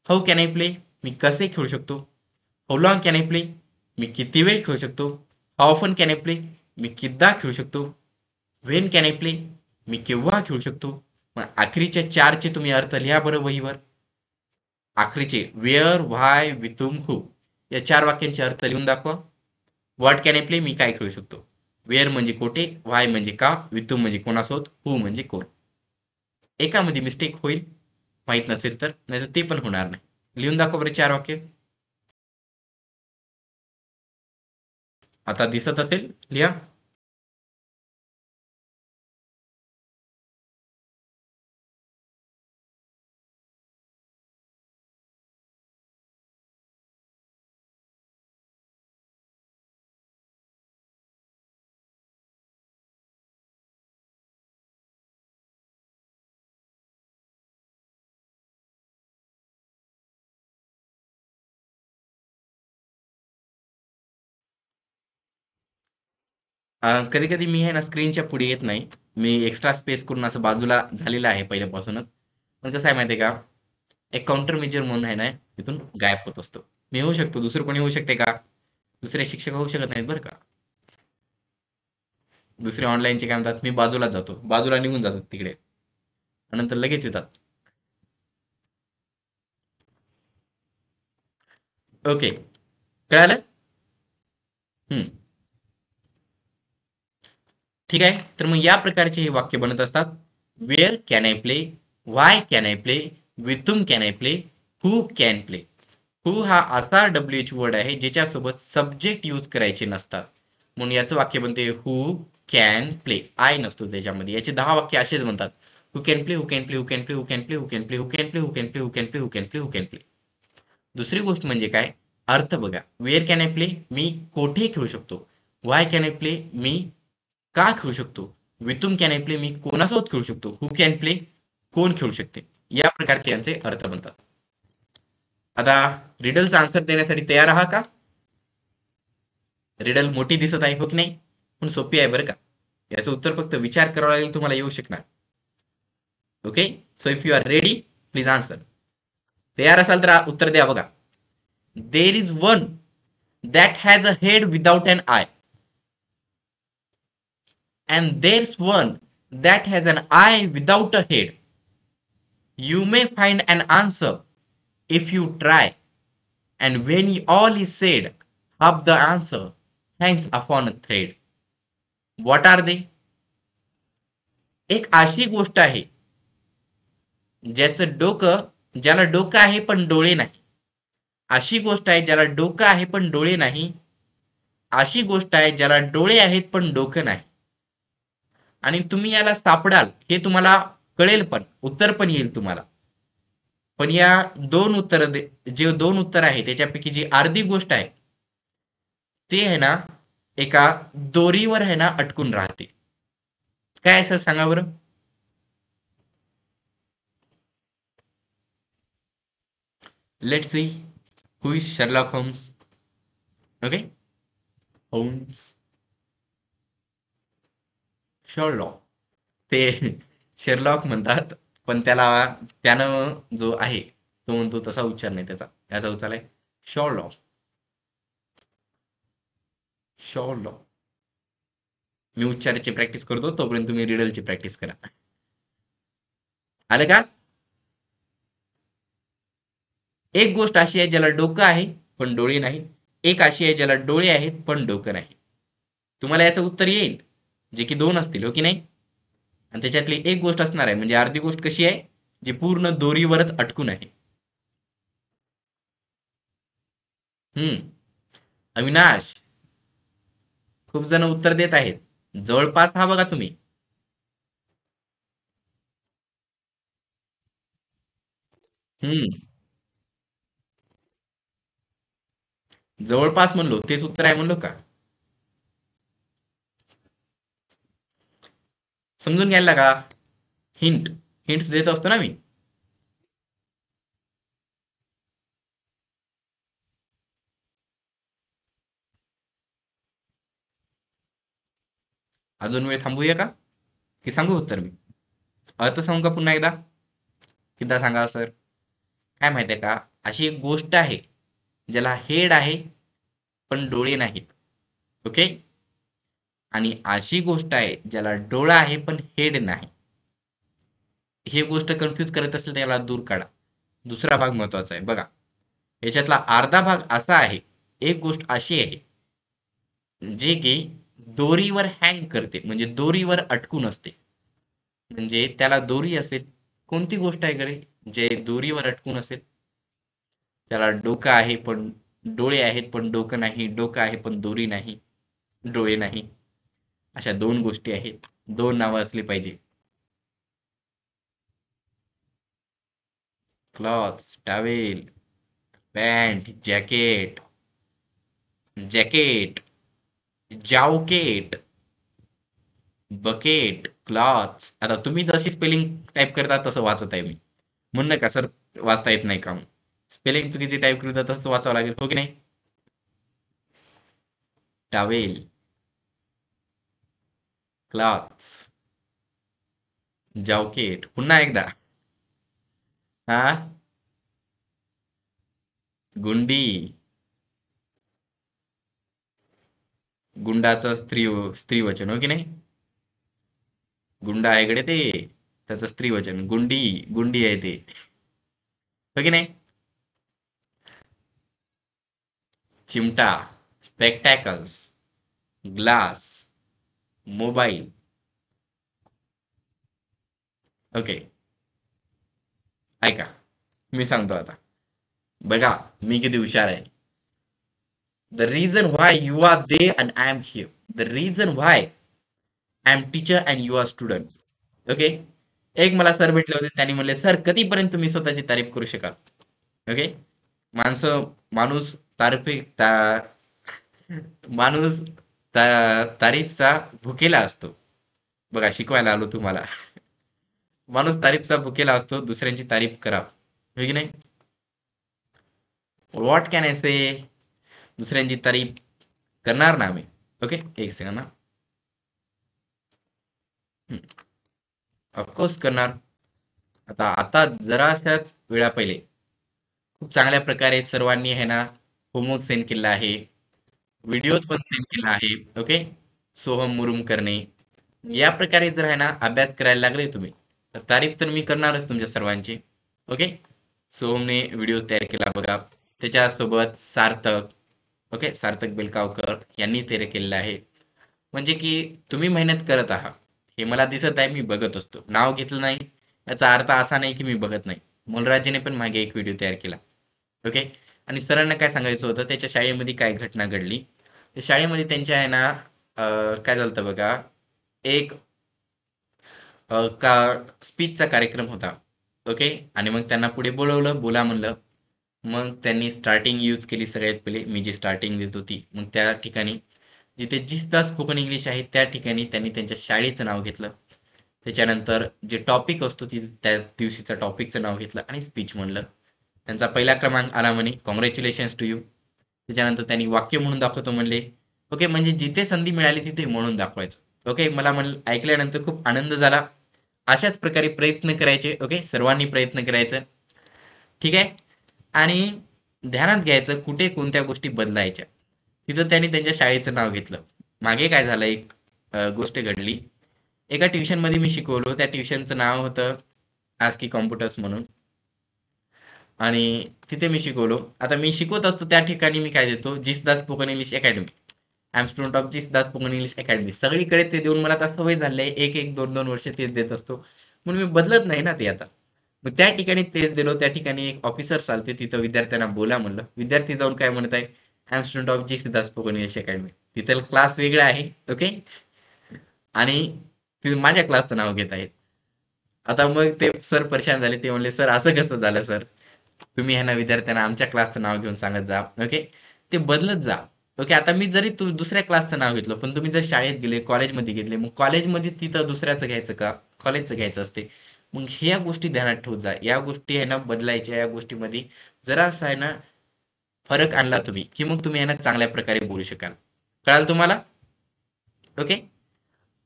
हाऊ कॅन आय प्ले मी कसे खेळू शकतो, how long can I play मी किती वेळ खेळू शकतो, how often can I play मी कितीदा खेळू शकतो, व्हेन कॅन आय प्ले मी केव्हा खेळू शकतो. मग अखेरीच्या 4चे तुम्ही अर्थ लिहा बरं वहीवर. आखरीचे वेअर, व्हाय, विथुम, हू या 4 वाक्यांचे अर्थ लिहून दाखवा. व्हॉट कॅन आय प्ले मी काय खेळू शकतो. वेअर म्हणजे कोठे, व्हाय म्हणजे का, विथुम म्हणजे कोणासोबत, हू म्हणजे कोण. एकामध्ये मिस्टेक होईल माहित नसेल तर, नाहीतर ते पण होणार नाही. लिहून दाखवा बरं 4 वाक्य. आता दिसत असेल, लिहा. कधी कधी मी आहे ना स्क्रीनच्या पुढे येत नाही. मी एक्स्ट्रा स्पेस करून असं बाजूला झालेलं आहे पहिल्यापासूनच. पण कसं आहे माहितीये का, एक काउंटर मेजर म्हणून आहे ना तिथून गायब होत असतो. मी होऊ शकतो, दुसरं कोणी होऊ शकते का? दुसरे शिक्षक होऊ शकत नाहीत बरं का. दुसरे ऑनलाईनचे काय म्हणतात, मी बाजूला जातो, बाजूला निघून जातात तिकडे, आणि नंतर लगेच येतात. ओके, कळालं. हम्म. ठीक आहे, तर मग या प्रकारचे हे वाक्य बनत असतात. Where can I play, why can I play, with whom can I play, who can play. Who हा असा डब्ल्यूएच वर्ड आहे ज्याच्यासोबत सब्जेक्ट यूज करायचे नसतात, म्हणून याचं वाक्य बनते हू कॅन प्ले. आय नसतो त्याच्यामध्ये. याचे 10 वाक्य असेच बनतात. हू can play, who can play, who can play, who can play, who can play, who can play, who can play, who can play, who can play, who can play. दुसरी गोष्ट म्हणजे काय, अर्थ बघा. वेअर कॅन आय प्ले मी कोठे खेळू शकतो. वाय कॅन आय प्ले मी का खेळू शकतो. विथुम कॅन आय प्ले मी कोणासोबत खेळू शकतो. हू कॅन प्ले कोण खेळू शकते. या प्रकारचे यांचे अर्थ बनतात. आता रिडलचा आन्सर देण्यासाठी तयार आहात का? रिडल मोठी दिसत आहे हो की नाही, पण सोपी आहे बरं का. याचं उत्तर फक्त विचार करावा लागेल, तुम्हाला येऊ शकणार. Okay, so if you are ready please answer. तयार असाल तर उत्तर द्या बघा. There is one that has a head without an eye, and there's one that has an eye without a head. You may find an answer if you try, and when all is said, half the answer hangs upon a thread. What are they? एक अशी गोष्ट आहे ज्याचं डोकं ज्याला डोकं आहे पण डोळे नाही. अशी गोष्ट आहे ज्याला डोकं आहे पण डोळे नाही. अशी गोष्ट आहे ज्याला डोळे आहेत पण डोकं नाही. आणि तुम्ही याला सापडाल हे तुम्हाला कळेल, पण उत्तर पण येईल तुम्हाला. पण या दोन उत्तर जे दोन उत्तर आहे त्याच्यापैकी जी अर्धी गोष्ट आहे ते आहे ना एका दोरीवर आहे ना अटकून राहते. काय सर सांगा बरं. Let's see who is Sherlock Holmes. Okay, Holmes, Sherlock. ते शेरलॉक म्हणतात, पण त्यानं जो आहे तो म्हणतो तसा उच्चार नाही त्याचा. त्याचा उच्चार आहे शॉर्लॉक. शॉर्लॉक. मी उच्चाराची प्रॅक्टिस करतो तोपर्यंत तुम्ही रिडलची प्रॅक्टिस करा. आलं का? एक गोष्ट अशी आहे ज्याला डोकं आहे पण डोळे नाही. एक अशी आहे ज्याला डोळे आहेत पण डोकं नाही. तुम्हाला याचं उत्तर येईल, जे की दोन असतील हो की नाही. आणि त्याच्यातली एक गोष्ट असणार आहे, म्हणजे अर्धी गोष्ट कशी आहे, जी पूर्ण दोरीवरच अटकून आहे. हम्म. अविनाश, खूप जण उत्तर देत आहेत. जवळपास हा बघा तुम्ही. हम्म. जवळपास म्हणलो तेच उत्तर आहे म्हणलो का. समजून घ्यायला का. हिंट हिंट्स देत असतो ना मी. अजून वेळ थांबूया का, की सांगू उत्तर मी. अर्थ सांगू का पुन्हा एकदा. किती सांगा सर. काय माहितीये का, अशी एक गोष्ट आहे ज्याला हेड आहे पण डोळे नाहीत. ओके. आणि अशी गोष्ट आहे ज्याला डोळा आहे पण हेड नाही. ही गोष्ट कन्फ्युज करत असेल तर याला दूर काढा. दुसरा भाग महत्वाचा आहे बघा. याच्यातला अर्धा भाग असा आहे, एक गोष्ट अशी आहे जे की दोरीवर हँग करते, म्हणजे दोरीवर अटकून असते. म्हणजे त्याला दोरी असेल, कोणती गोष्ट आहे कडे जे दोरीवर अटकून असेल? त्याला डोकं आहे पण डोळे आहेत पण डोकं नाही, डोकं आहे पण दोरी नाही, डोळे नाही. अशा दोन गोष्टी आहेत, दोन नावं असली पाहिजे. Cloth, towel, pant, jacket, jacket, jacket, bucket, clothes. आता तुम्ही जशी स्पेलिंग टाईप करता तसं वाचत आहे मी. म्हणून का सर वाचता येत नाही का? स्पेलिंग चुकीची टाईप करता तसं वाचावं लागेल, हो की नाही? Towel, clothes, jacket. पुन्हा एकदा. हा, गुंडी. गुंडाचं स्त्रीवचन, हो की नाही? गुंडा आहे कडे ते, त्याचं स्त्रीवचन गुंडी. गुंडी आहे ते, हो की नाही? चिमटा, स्पेक्टॅकल्स, ग्लास, मोबाईल. ओके, ऐका, मी सांगतो आता. बघा, मी किती हुशार आहे. The reason why you are there and I am here. The reason why I am teacher and you are student. Okay. एक मला सर भेटले होते, त्यांनी म्हणले सर कधीपर्यंत तुम्ही स्वतःची तारीफ करू शकाल? ओके. माणूस माणूस तारीफचा भुकेला असतो. बघा, शिकवायला आलो तुम्हाला. माणूस तारीफचा भुकेला असतो, दुसऱ्यांची तारीफ करा, हो की नाही? व्हॉट कॅन आय से? दुसऱ्यांची तारीफ करणार ना मी. ओके, एक सेकंड ना. ऑफकोर्स करणार. आता आता जराशाच वेळा पहिले खूप चांगल्या प्रकारे सर्वांनी आहे ना होमवर्क सेंड केला आहे, व्हिडिओज पण सेंड केला आहे. ओके. सोहम मुरुम करणे, या प्रकारे जर आहे ना अभ्यास करायला लागले तुम्ही, तर तारीफ तर मी करणारच तुमच्या सर्वांची. ओके. सोहमने व्हिडिओ तयार केला बघा, त्याच्यासोबत सार्थक. ओके, सार्थक बेलगावकर यांनी तयार केलेलं आहे. म्हणजे की तुम्ही मेहनत करत आहात, हे मला दिसत आहे, मी बघत असतो. नाव घेतलं नाही याचा अर्थ असा नाही की मी बघत नाही. मोलराजेने पण मागे एक व्हिडिओ तयार केला. ओके. आणि सरांना काय सांगायचं होतं, त्याच्या शाळेमध्ये काय घटना घडली. त्या शाळेमध्ये त्यांच्या आहे ना काय झालं बघा, एक का स्पीचचा कार्यक्रम होता. ओके. आणि मग त्यांना पुढे बोलवलं, बोला म्हणलं. मग त्यांनी स्टार्टिंग यूज केली सगळ्यात पहिले, मी जी स्टार्टिंग देत होती. मग त्या ठिकाणी जिथे जिसदा स्पोकन इंग्लिश आहे त्या ठिकाणी त्यांनी त्यांच्या शाळेचं नाव घेतलं. त्याच्यानंतर जे टॉपिक असतो त्या दिवशीचा टॉपिकचं नाव घेतलं आणि स्पीच म्हणलं. त्यांचा पहिला क्रमांक आला म्हणे, कॉंग्रॅच्युलेशन्स टू यू. त्याच्यानंतर त्यांनी वाक्य म्हणून दाखवतो म्हणले. ओके, म्हणजे जिथे संधी मिळाली तिथे म्हणून दाखवायचं. ओके, मला ऐकल्यानंतर खूप आनंद झाला. अशाच प्रकारे प्रयत्न करायचे. ओके, सर्वांनी प्रयत्न करायचं. ठीक आहे. आणि ध्यानात घ्यायचं कुठे कोणत्या गोष्टी बदलायच्या. तिथं त्यांनी त्यांच्या शाळेचं नाव घेतलं. मागे काय झालं, एक गोष्ट घडली. एका ट्युशन मध्ये मी शिकवलो, त्या ट्युशनचं नाव होतं आस्की कॉम्प्युटर्स म्हणून. आणि तिथे मी शिकवलो. आता मी शिकवत असतो त्या ठिकाणी मी काय देतो, जिसदास spoken English academy. I am student of जिसदास स्पोकन इंग्लिश अकॅडमी. सगळीकडे ते देऊन मला आता सवय झाली आहे, एक एक दोन दोन वर्ष तेच देत असतो. म्हणून मी बदलत नाही ना ते आता. मग त्या ठिकाणी तेच दिलो. त्या ठिकाणी एक ऑफिसर चालते, तिथं विद्यार्थ्यांना बोला म्हणलं. विद्यार्थी जाऊन काय म्हणत आहे, आय एम स्टुडंट ऑफ जिसदास स्पोकन इंग्लिश अकॅडमी. तिथं क्लास वेगळा आहे. ओके. आणि ते माझ्या क्लासचं नाव घेत आहेत. आता मग ते सर परेशान झाले. ते म्हणले सर असं कसं झालं सर, तुम्ही ह्यांना विद्यार्थ्यांना आमच्या क्लासचं नाव घेऊन सांगत जा. ओके. ते बदलत जा. ओके. आता मी जरी दुसऱ्या क्लासचं नाव घेतलं, पण तुम्ही जर शाळेत गेले, कॉलेजमध्ये घेतले, मग कॉलेजमध्ये तिथं दुसऱ्याचं घ्यायचं का, कॉलेजचं घ्यायचं असते. मग ह्या गोष्टी ध्यानात ठेवत जा. या गोष्टी आहे ना बदलायच्या. या गोष्टीमध्ये जरासा आहे ना फरक आणला तुम्ही, की मग तुम्ही आहे ना चांगल्या प्रकारे बोलू शकाल. कळाल तुम्हाला? ओके.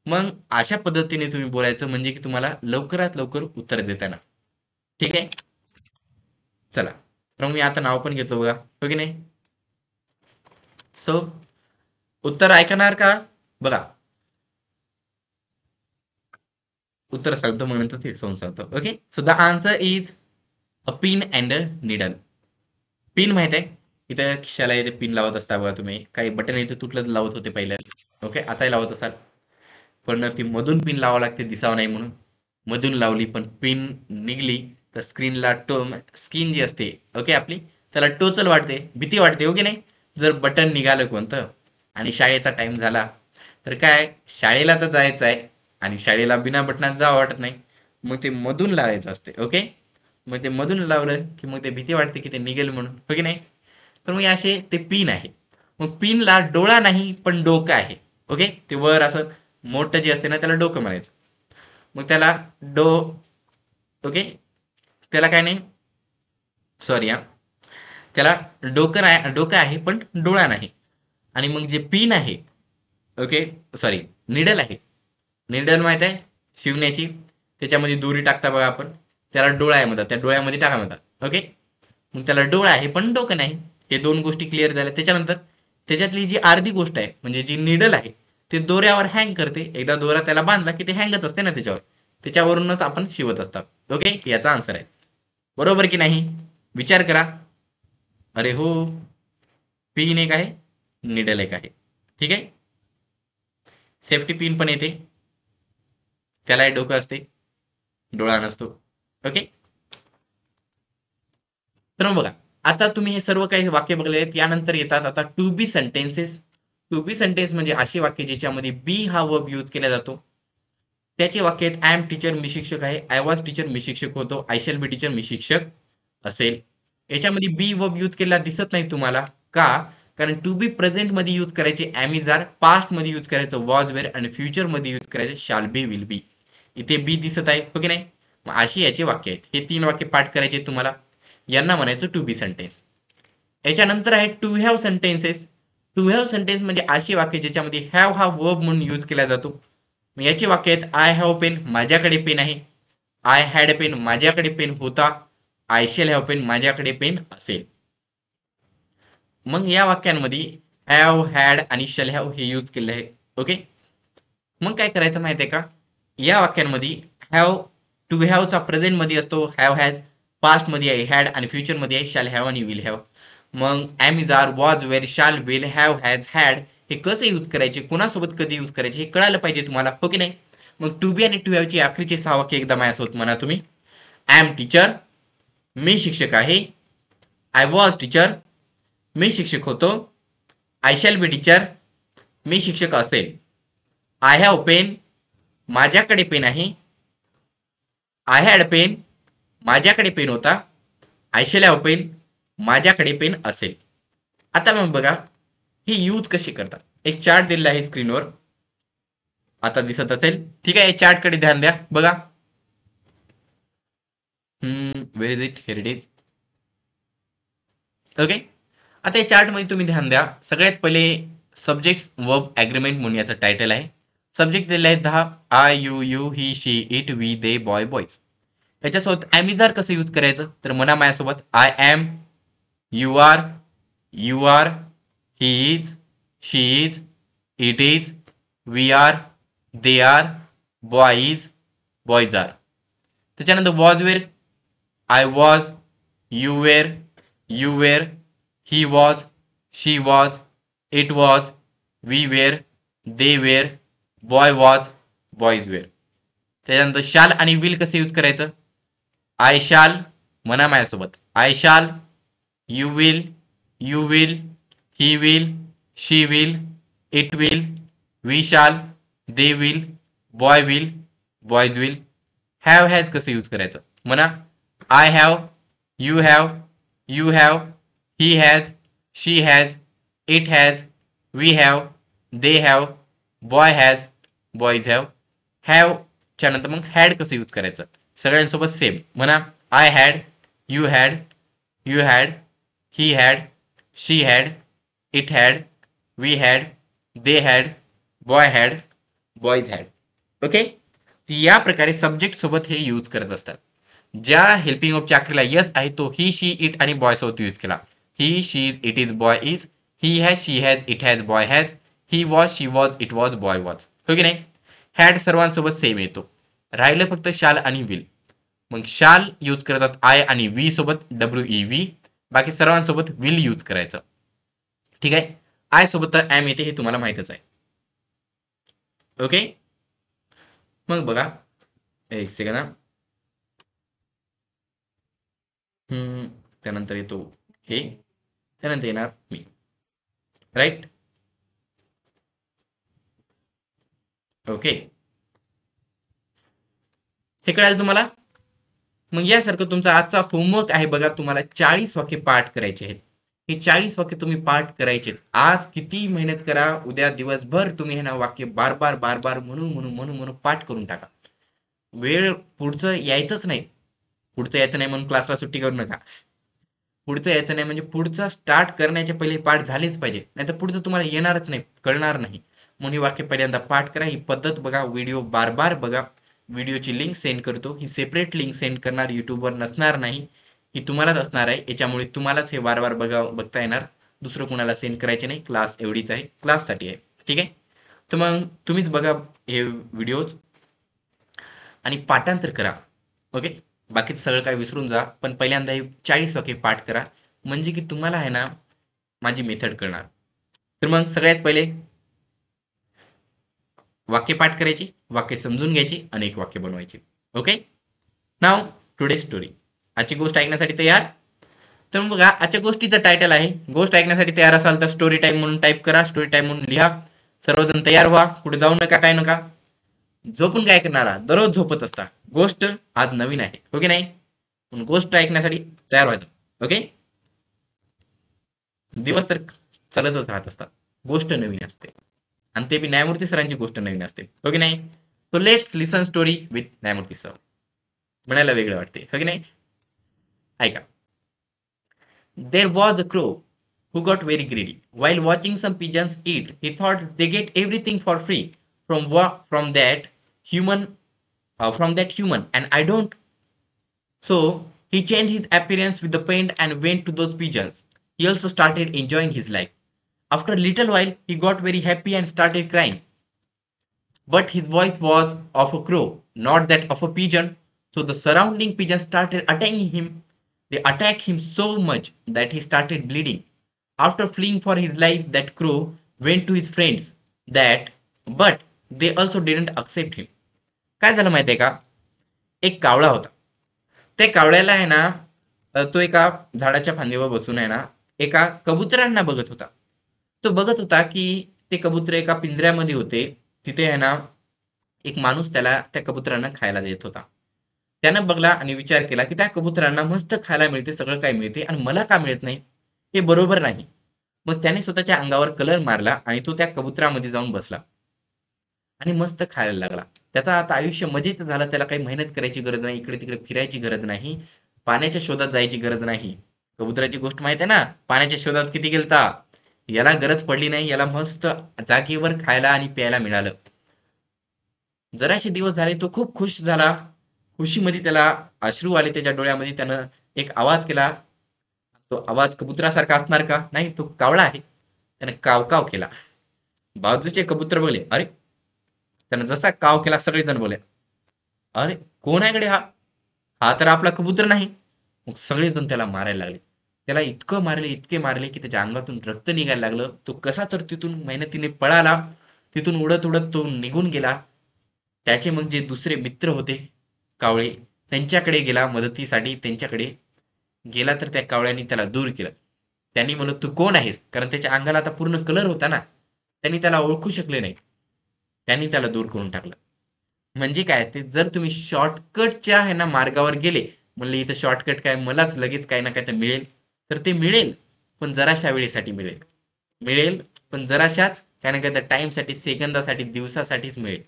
मग अशा पद्धतीने तुम्ही बोलायचं, म्हणजे की तुम्हाला लवकरात लवकर उत्तर देताना. ठीक आहे. चला, तर मग मी आता नाव पण घेतो बघा, हो की नाही? सो उत्तर ऐकणार का? बघा, उत्तर सांगतो म्हणून तर ते सांगतो. Okay. So the answer is a pin and a needle. Pin माहित आहे, इथं खिशाला इथे पिन लावत असता बघा तुम्ही, काही बटन इथे तुटलं तर लावत होते पहिले. ओके, आताही लावत असाल. पण ती मधून पिन लावावं लागते दिसावं नाही म्हणून. मधून लावली पण पिन निघली तर स्क्रीनला स्क्रीन जी असते ओके आपली, त्याला टोचल वाटते, भीती वाटते ओके नाही. जर बटन निघालं कोणतं आणि शाळेचा टाइम झाला तर काय, शाळेला तर जायचं आहे आणि शाळेला बिना बटनात जावं वाटत नाही. मग ते मधून लावायचं असते ओके. मग ते मधून लावलं की मग ते भीती वाटते की ते निघेल म्हणून हो की नाही. तर मग असे ते पिन आहे. मग पिनला डोळा नाही पण डोकं आहे ओके. ते वर असं मोठं जे असते ना त्याला डोकं म्हणायचं. मग त्याला डो ओके, त्याला काय नाही, सॉरी हा, त्याला डोकं नाही, डोकं आहे पण डोळा नाही. आणि मग जे पिन आहे ओके, सॉरी निडल आहे. निडल माहित आहे शिवण्याची, त्याच्यामध्ये दोरी टाकता बघा आपण, त्याला डोळा आहे म्हणतात, त्या डोळ्यामध्ये टाका म्हणतात ओके. मग त्याला डोळा आहे पण डोकं नाही. हे दोन गोष्टी क्लिअर झाल्या. त्याच्यानंतर त्याच्यातली जी अर्धी गोष्ट आहे म्हणजे जी निडल आहे ते दोऱ्यावर हँग करते. एकदा दोरा त्याला बांधला की ते हँगच असते ना त्याच्यावर, त्याच्यावरूनच आपण शिवत असतात ओके. याचा आन्सर आहे बरोबर की नाही, विचार करा. अरे हो, पिन एक आहे, निडल एक आहे. ठीक आहे, सेफ्टी पिन पण येते, त्यालाही डोकं असते, डोळा नसतो ओके. तर मग बघा, आता तुम्ही हे सर्व काही वाक्य बघले आहेत. यानंतर येतात आता to be sentences. To be sentence म्हणजे अशी वाक्य ज्याच्यामध्ये बी हा वर्ब यूज केला जातो. त्याचे वाक्य आहेत आय एम टीचर मी शिक्षक आहे, आय वॉज टीचर मी शिक्षक होतो, आय शॅल बी टीचर मी शिक्षक असेल. याच्यामध्ये बी वर्ब यूज केलेला दिसत नाही तुम्हाला का, कारण टू बी प्रेझेंट मध्ये यूज करायचे ॲम इज आर, पास्ट मध्ये यूज करायचं वॉज वेअर आणि फ्युचर मध्ये यूज करायचं शाल बी विल बी. इथे बी दिसत आहे हो की नाही. मग अशी याचे वाक्य आहेत. हे 3 वाक्य पाठ करायचे तुम्हाला, यांना म्हणायचं टू बी सेंटेन्स. याच्यानंतर आहे to have sentences. To have sentence म्हणजे अशी वाक्य ज्याच्यामध्ये हॅव हा वर्ब म्हणून यूज केला जातो. मग याचे वाक्य आहेत आय हॅव पेन, माझ्याकडे पेन आहे, आय हॅड पेन, माझ्याकडे पेन होता, आय शेल हॅव पेन, माझ्याकडे पेन असेल. मग या वाक्यांमध्ये हॅव, हॅड आणि शेल हॅव हे यूज केले आहे ओके. मग काय करायचं माहिती आहे का, या वाक्यांमध्ये हॅव, टू हॅवचा प्रेझेंट मध्ये असतो हॅव हॅज, पास्ट मध्ये आहे हॅड आणि फ्युचर मध्ये आहे शॅल हॅव आणि विल हॅव. मग am is are, was were, shall will, have has had हे कसं यूज करायचे, कोणासोबत कधी यूज करायचे हे कळायला पाहिजे तुम्हाला हो की नाही. मग टू बी आणि टू हॅवची आखरीचे 6 वाक्य एकदा माझ्यासोबत म्हणा तुम्ही. आय एम टीचर, मी शिक्षक आहे, आय वॉज टीचर, मी शिक्षक होतो, आय शॅल बी टीचर, मी शिक्षक असेल, आय हॅव पेन, माझ्याकडे पेन आहे, आय हॅड पेन, माझ्याकडे पेन होता, आय शॅल हॅव पेन, माझ्याकडे पेन असेल. आता मग बघा हे यूज कसे करतात. एक चार्ट दिलेला आहे स्क्रीनवर, आता दिसत असेल ठीक आहे. चार्ट कडे ध्यान द्या बघा. Where is it, here it is okay. आता या चार्ट मध्ये तुम्ही ध्यान द्या. सगळ्यात पहिले सब्जेक्ट वर्ब ॲग्रीमेंट म्हणून याचं टायटल आहे. सब्जेक्ट दिलेला आहे 10, I you you he she it we they boy boys. याच्यासोबत ॲम इज आर कसं यूज करायचं तर म्हणा माझ्यासोबत, I am, you are, you are, he is, she is, it is, we are, they are, boy is, boys are. त्याच्यानंतर was were, I was, you were, you were, he was, she was, it was, we were, they were, boy was, boys were. त्याच्यानंतर शाल आणि will कसं use करायचं, I शाल, म्हणा माझ्यासोबत, I shall, you will, you will, he will, she will, it will, we shall, they will, boy will, boys will. Have has कसं use करायचं म्हणा, I have, you have, you have, he has, she has, it has, we have, they have, boy has, boys have च्या नंतर मग had कसं use करायचं सगळ्यांसोबत same म्हणा, I had, you had, he had, she had, it had, we had, they had, boy had, boys had okay. या प्रकारे subject सोबत हे यूज करत असतात. ज्या हेल्पिंग ऑफच्या आखरीला यस आहे तो ही शी इट आणि बॉय सोबत यूज केला. He she is, it is, boy is, he has, she has, it has, boy has, he was, she was, it was, boy was हो की नाही. हॅड सर्वांसोबत सेम येतो. राहिलं फक्त शाल आणि विल. मग शाल यूज करतात आय आणि व्ही सोबत, WEV. बाकी सर्वांसोबत विल यूज करायचं. ठीक आहे. आय सोबत तर एम येते हे तुम्हाला माहितच आहे. ओके. मग बघा एक सेकंड हा. त्यानंतर येतो हे, त्यानंतर येणार मी. राईट. ओके. हे कळालं तुम्हाला. मग यासारखं तुमचा आजचा होमवर्क आहे बघा. तुम्हाला 40 वाक्य पाठ करायचे आहेत. हे 40 वाक्य तुम्ही पाठ करायचे. आज किती मेहनत करा, उद्या दिवसभर तुम्ही हे ना वाक्य बार बार बार बार म्हणून म्हणून म्हणून म्हणून पाठ करून टाका. वेळ पुढचं यायचंच नाही. पुढचं यायचं नाही म्हणून क्लासला सुट्टी करू नका. पुढचं यायचं नाही म्हणजे पुढचं स्टार्ट करण्याच्या पहिले पाठ झालेच पाहिजे, नाही तर पुढचं तुम्हाला येणारच नाही, कळणार नाही. म्हणून ही वाक्य पहिल्यांदा पाठ करा. ही पद्धत बघा, व्हिडिओ बार बार बघा. व्हिडिओची लिंक सेंड करतो. ही सेपरेट लिंक सेंड करणार, युट्यूबवर नसणार नाही, ही तुम्हालाच असणार आहे. याच्यामुळे तुम्हालाच हे वार वार बघता येणार. दुसरं कोणाला सेंड करायचे नाही. क्लास एवढीच आहे, क्लाससाठी आहे. ठीक आहे. तर मग तुम्हीच बघा हे व्हिडिओज आणि पाठांतर करा. ओके. बाकीचं सगळं काय विसरून जा, पण पहिल्यांदा हे 40 वाक्य पाठ करा, म्हणजे की तुम्हाला आहे ना माझी मेथड कळणार. तर मग सगळ्यात पहिले वाक्य पाठ करायची, वाक्य समजून घ्यायची आणि एक वाक्य बनवायची. ओके. नाव टुडे स्टोरी. आजची गोष्ट ऐकण्यासाठी तयार. तर मग बघा आजच्या गोष्टीचं टायटल आहे, गोष्ट ऐकण्यासाठी तयार असाल तर स्टोरी टाइम म्हणून टाईप करा, स्टोरी टाइम म्हणून लिहा. सर्वजण तयार व्हा, कुठे जाऊ नका, काय नका. झोपून काय करणारा, दररोज झोपत असता. गोष्ट आज नवीन आहे, ओके नाही. म्हणून गोष्ट ऐकण्यासाठी तयार व्हायचं. ओके. दिवस तर चालतच राहत असतात, गोष्ट नवीन असते, आणि ते बी न्यायमूर्ती सरांची गोष्ट नवीन असते, ओके नाही. So let's listen story with न्यायमूर्ती सर. म्हणायला वेगळं वाटते, ओके नाही. ऐका. There was a crow who got very greedy. While watching some pigeons eat, he thought they get everything for free from that human, and I don't. So he changed his appearance with the paint and went to those pigeons. He also started enjoying his life. After a little while, he got very happy and started crying. But his voice was of a crow, not that of a pigeon. So the surrounding pigeons started attacking him. They attacked him so much that he started bleeding. After fleeing for his life, that crow went to his friends. But they also didn't accept him. काय झालं माहितीये का? एक कावळा होता. त्या कावळ्याला आहे ना, तो एका झाडाच्या फांदीवर बसून आहे ना, एका कबुतरांना बघत होता. तो बघत होता की ते कबूतर एका पिंजऱ्यामध्ये होते. तिथे आहे ना एक माणूस त्याला त्या कबुतरांना खायला देत होता. त्यानं बघला आणि विचार केला की त्या कबुतरांना मस्त खायला मिळते, सगळं काही मिळते, आणि मला का मिळत नाही, हे बरोबर नाही. मग त्याने स्वतःच्या अंगावर कलर मारला आणि तो त्या कबुतरामध्ये जाऊन बसला आणि मस्त खायला लागला. त्याचा आता आयुष्य मजेत झालं. त्याला काही मेहनत करायची गरज नाही, इकडे तिकडे फिरायची गरज नाही, पाण्याच्या शोधात जायची गरज नाही. कबुतराची गोष्ट माहित आहे ना, पाण्याच्या शोधात किती गेलता. याला गरज पडली नाही, याला मस्त जागेवर खायला आणि प्यायला मिळालं. जराशे दिवस झाले तो खूप खुश झाला. खुशीमध्ये त्याला अश्रू आले त्याच्या डोळ्यामध्ये. त्यानं एक आवाज केला. तो आवाज कबुतरासारखा असणार का? नाही, तो कावळा आहे. त्याने काव काव केला. बाजूचे कबूतर बोले, अरे. त्यानं जसा काव केला सगळेजण बोले, अरे कोण आहे कडे हा, हा तर आपला कबूतर नाही. मग सगळेजण त्याला मारायला लागले. त्याला इतकं मारले, इतके मारले की त्याच्या अंगातून रक्त निघायला लागलं. तो कसा तर तिथून मेहनतीने पळाला. तिथून उडत उडत तो निघून गेला. त्याचे मग जे दुसरे मित्र होते कावळे, त्यांच्याकडे गेला मदतीसाठी. त्यांच्याकडे गेला तर त्या कावळ्याने त्याला दूर केलं. त्यांनी म्हणलं, तू कोण आहेस? कारण त्याच्या अंगाला आता पूर्ण कलर होता ना. त्यांनी त्याला ओळखू शकले नाही. त्यांनी त्याला दूर करून टाकलं. म्हणजे काय ते, जर तुम्ही शॉर्टकटच्या आहे ना मार्गावर गेले, म्हणले इथं शॉर्टकट काय, मलाच लगेच काही ना काही तर मिळेल, तर ते मिळेल, पण जराशा वेळेसाठी मिळेल. मिळेल पण जराशाच काही ना काही तर टाइमसाठी, सेकंदासाठी, दिवसासाठीच मिळेल.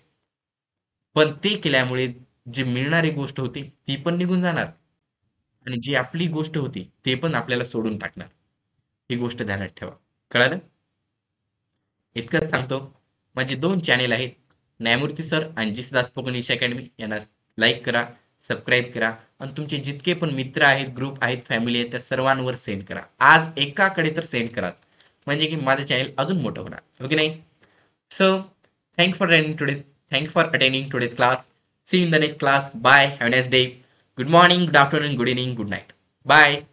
पण ते केल्यामुळे जी मिळणारी गोष्ट होती ती पण निघून जाणार, आणि जी आपली गोष्ट होती ते पण आपल्याला सोडून टाकणार. ही गोष्ट ध्यानात ठेवा. कळालं? इतकंच सांगतो. माझे 2 चॅनेल आहेत, न्यायमूर्ती सर आणि जिसदास स्पोकन इंग्लिश अकॅडमी. यांना लाईक करा, सबस्क्राईब करा, आणि तुमचे जितके पण मित्र आहेत, ग्रुप आहेत, फॅमिली आहेत, त्या सर्वांवर सेंड करा. आज एकाकडे तर सेंड करा, म्हणजे की माझं चॅनल अजून मोठं होणार, ओके नाही. So thank for attending today, thank for attending today's class. See in the next class. Bye, have a nice day. Good morning, good afternoon, good evening, good night. Bye.